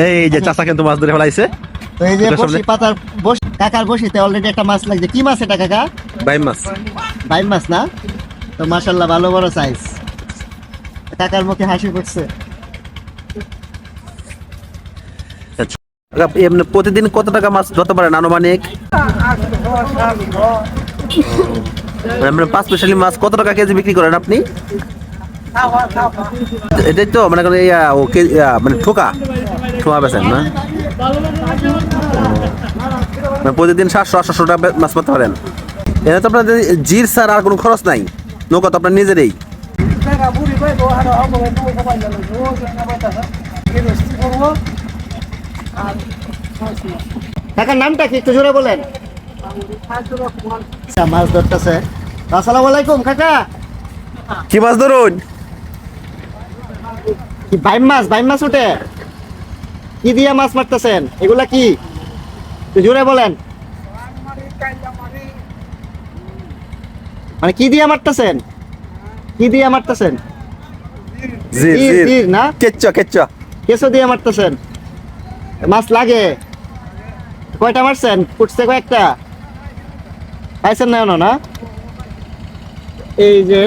এই যে চাচা কিন্তু মাছ ধরে ফেলাইছে। তো এই যে বসি পাতার বসি কাকার বসিতে অলরেডি একটা মাছ লাগছে। কি মাছ এটা কাকা? বাইম মাছ। বাইম মাছ না? তো মাশাআল্লাহ ভালো বড় সাইজ। কাকার মুখে হাসি ফুটছে। এমনি প্রতিদিন কত টাকা মাছ ধরতে পারেন আনুমানিক? মানে 5 স্পেশালি মাছ কত টাকা কেজি বিক্রি করেন আপনি? এটাই তো মানে মানে ঠোকা বেচেন না? মানে প্রতিদিন 700-800 টাকা মাছ মারতে পারেন। এটা তো আপনাদের জির স্যার আর কোনো খরচ নাই, নৌকা তো আপনার নিজেরই। কাকার নামটা কি একটু জোরে বলেন? মাছ ধরতেছে। আসসালামু আলাইকুম কাকা। কি মাছ ধরুন? কি বাইম মাছ উঠে? কি দিয়ে মাছ মারতেছেন? এগুলা কি একটু জোরে বলেন? মানে কি দিয়ে মারতেছেন? কি দিয়ে মারতেছেন? জির না? কেঁচো দিয়ে মারতেছেন। মাছ লাগে? কয়টা মারছেন? ফুটছে কয়েকটা? পাইছেন না? এই যে